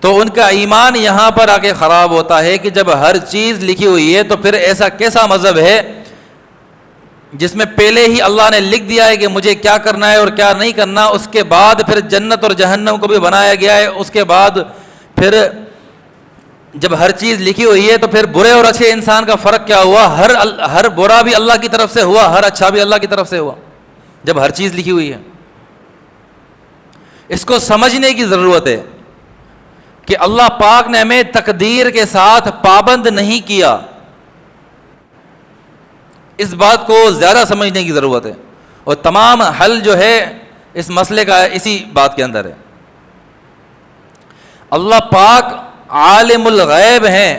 تو ان کا ایمان یہاں پر آ کے خراب ہوتا ہے کہ جب ہر چیز لکھی ہوئی ہے تو پھر ایسا کیسا مذہب ہے جس میں پہلے ہی اللہ نے لکھ دیا ہے کہ مجھے کیا کرنا ہے اور کیا نہیں کرنا، اس کے بعد پھر جنت اور جہنم کو بھی بنایا گیا ہے، اس کے بعد پھر جب ہر چیز لکھی ہوئی ہے تو پھر برے اور اچھے انسان کا فرق کیا ہوا؟ ہر برا بھی اللہ کی طرف سے ہوا، ہر اچھا بھی اللہ کی طرف سے ہوا جب ہر چیز لکھی ہوئی ہے۔ اس کو سمجھنے کی ضرورت ہے کہ اللہ پاک نے ہمیں تقدیر کے ساتھ پابند نہیں کیا، اس بات کو زیادہ سمجھنے کی ضرورت ہے، اور تمام حل جو ہے اس مسئلے کا اسی بات کے اندر ہے۔ اللہ پاک عالم الغیب ہیں،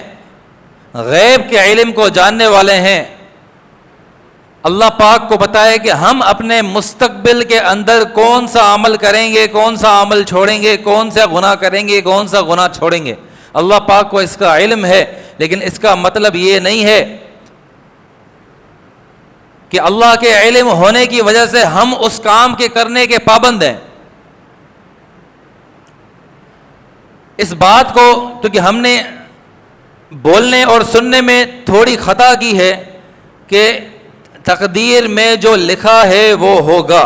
غیب کے علم کو جاننے والے ہیں۔ اللہ پاک کو پتہ ہے کہ ہم اپنے مستقبل کے اندر کون سا عمل کریں گے، کون سا عمل چھوڑیں گے، کون سا گناہ کریں گے، کون سا گناہ چھوڑیں گے۔ اللہ پاک کو اس کا علم ہے، لیکن اس کا مطلب یہ نہیں ہے کہ اللہ کے علم ہونے کی وجہ سے ہم اس کام کے کرنے کے پابند ہیں۔ اس بات کو کیونکہ ہم نے بولنے اور سننے میں تھوڑی خطا کی ہے کہ تقدیر میں جو لکھا ہے وہ ہوگا،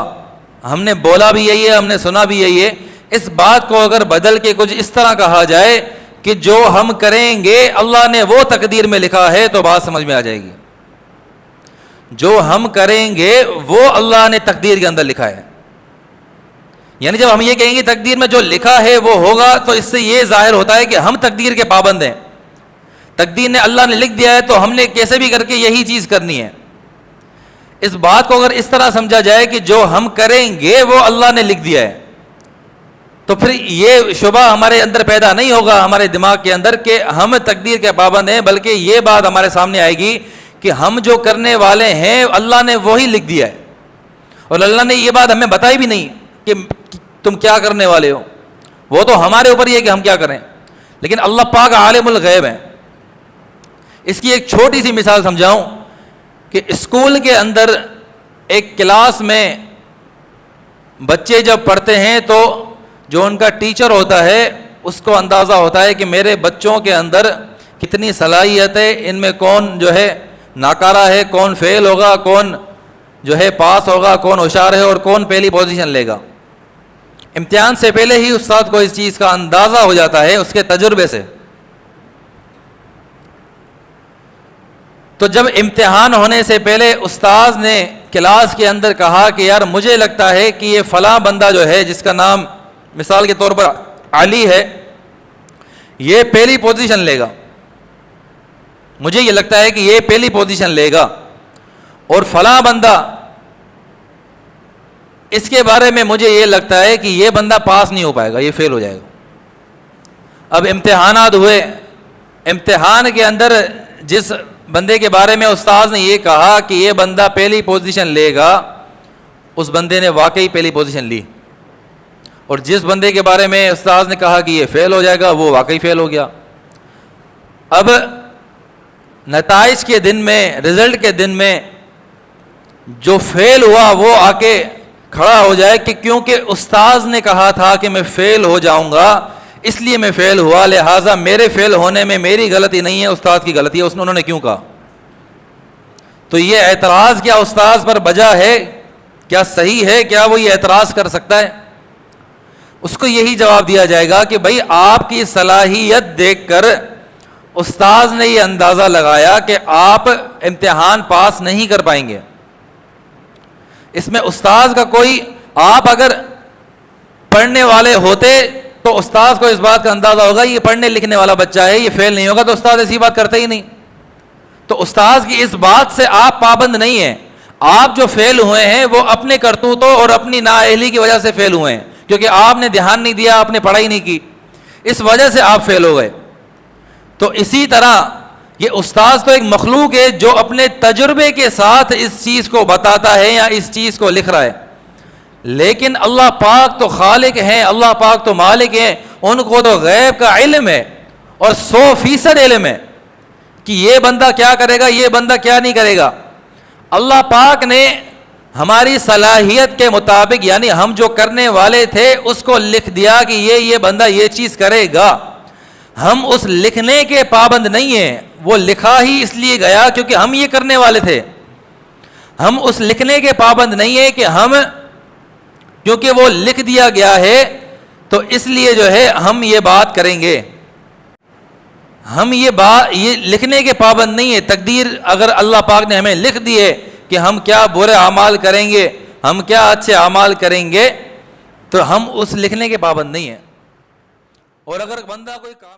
ہم نے بولا بھی یہی ہے، ہم نے سنا بھی یہی ہے۔ اس بات کو اگر بدل کے کچھ اس طرح کہا جائے کہ جو ہم کریں گے اللہ نے وہ تقدیر میں لکھا ہے، تو بات سمجھ میں آ جائے گی۔ جو ہم کریں گے وہ اللہ نے تقدیر کے اندر لکھا ہے، یعنی جب ہم یہ کہیں گے تقدیر میں جو لکھا ہے وہ ہوگا، تو اس سے یہ ظاہر ہوتا ہے کہ ہم تقدیر کے پابند ہیں۔ تقدیر نے اللہ نے لکھ دیا ہے تو ہم نے کیسے بھی کر کے یہی چیز کرنی ہے۔ اس بات کو اگر اس طرح سمجھا جائے کہ جو ہم کریں گے وہ اللہ نے لکھ دیا ہے، تو پھر یہ شبہ ہمارے اندر پیدا نہیں ہوگا، ہمارے دماغ کے اندر، کہ ہم تقدیر کے پابند ہیں، بلکہ یہ بات ہمارے سامنے آئے گی کہ ہم جو کرنے والے ہیں اللہ نے وہی لکھ دیا ہے، اور اللہ نے یہ بات ہمیں بتائی بھی نہیں کہ تم کیا کرنے والے ہو، وہ تو ہمارے اوپر ہی ہے کہ ہم کیا کریں، لیکن اللہ پاک عالم الغیب ہے۔ اس کی ایک چھوٹی سی مثال سمجھاؤں کہ اسکول کے اندر ایک کلاس میں بچے جب پڑھتے ہیں تو جو ان کا ٹیچر ہوتا ہے اس کو اندازہ ہوتا ہے کہ میرے بچوں کے اندر کتنی صلاحیت ہے، ان میں کون جو ہے ناکارہ ہے، کون فیل ہوگا، کون جو ہے پاس ہوگا، کون ہوشیار ہے اور کون پہلی پوزیشن لے گا۔ امتحان سے پہلے ہی استاد کو اس چیز کا اندازہ ہو جاتا ہے اس کے تجربے سے۔ تو جب امتحان ہونے سے پہلے استاذ نے کلاس کے اندر کہا کہ یار مجھے لگتا ہے کہ یہ فلاں بندہ جو ہے جس کا نام مثال کے طور پر علی ہے، یہ پہلی پوزیشن لے گا، مجھے یہ لگتا ہے کہ یہ پہلی پوزیشن لے گا، اور فلاں بندہ اس کے بارے میں مجھے یہ لگتا ہے کہ یہ بندہ پاس نہیں ہو پائے گا، یہ فیل ہو جائے گا۔ اب امتحانات ہوئے، امتحان کے اندر جس بندے کے بارے میں استاذ نے یہ کہا کہ یہ بندہ پہلی پوزیشن لے گا، اس بندے نے واقعی پہلی پوزیشن لی، اور جس بندے کے بارے میں استاذ نے کہا کہ یہ فیل ہو جائے گا وہ واقعی فیل ہو گیا۔ اب نتائج کے دن میں، رزلٹ کے دن میں جو فیل ہوا وہ آ کے کھڑا ہو جائے کہ کیونکہ استاذ نے کہا تھا کہ میں فیل ہو جاؤں گا اس لیے میں فیل ہوا، لہٰذا میرے فیل ہونے میں میری غلطی نہیں ہے، استاد کی غلطی ہے، انہوں نے کیوں کہا۔ تو یہ اعتراض کیا استاذ پر بجا ہے؟ کیا صحیح ہے؟ کیا وہ یہ اعتراض کر سکتا ہے؟ اس کو یہی جواب دیا جائے گا کہ بھائی آپ کی صلاحیت دیکھ کر استاذ نے یہ اندازہ لگایا کہ آپ امتحان پاس نہیں کر پائیں گے۔ اس میں استاذ کا کوئی، آپ اگر پڑھنے والے ہوتے تو استاذ کو اس بات کا اندازہ ہوگا یہ پڑھنے لکھنے والا بچہ ہے، یہ فیل نہیں ہوگا، تو استاذ ایسی بات کرتے ہی نہیں۔ تو استاذ کی اس بات سے آپ پابند نہیں ہیں۔ آپ جو فیل ہوئے ہیں وہ اپنے کرتوتوں اور اپنی نااہلی کی وجہ سے فیل ہوئے ہیں، کیونکہ آپ نے دھیان نہیں دیا، آپ نے پڑھائی نہیں کی، اس وجہ سے آپ فیل ہو گئے۔ تو اسی طرح یہ استاذ تو ایک مخلوق ہے جو اپنے تجربے کے ساتھ اس چیز کو بتاتا ہے یا اس چیز کو لکھ رہا ہے، لیکن اللہ پاک تو خالق ہیں، اللہ پاک تو مالک ہیں، ان کو تو غیب کا علم ہے اور 100% علم ہے کہ یہ بندہ کیا کرے گا، یہ بندہ کیا نہیں کرے گا۔ اللہ پاک نے ہماری صلاحیت کے مطابق، یعنی ہم جو کرنے والے تھے اس کو لکھ دیا کہ یہ بندہ یہ چیز کرے گا، ہم اس لکھنے کے پابند نہیں ہیں، وہ لکھا ہی اس لیے گیا کیونکہ ہم یہ کرنے والے تھے. ہم اس لکھنے کے پابند نہیں ہیں کہ ہم کیونکہ وہ لکھ دیا گیا ہے تو اس لیے جو ہے ہم یہ بات کریں گے. ہم یہ لکھنے کے پابند نہیں ہے. تقدیر اگر اللہ پاک نے ہمیں لکھ دی ہے کہ ہم کیا برے اعمال کریں گے، ہم کیا اچھے اعمال کریں گے، تو ہم اس لکھنے کے پابند نہیں ہیں. اور اگر بندہ کوئی کام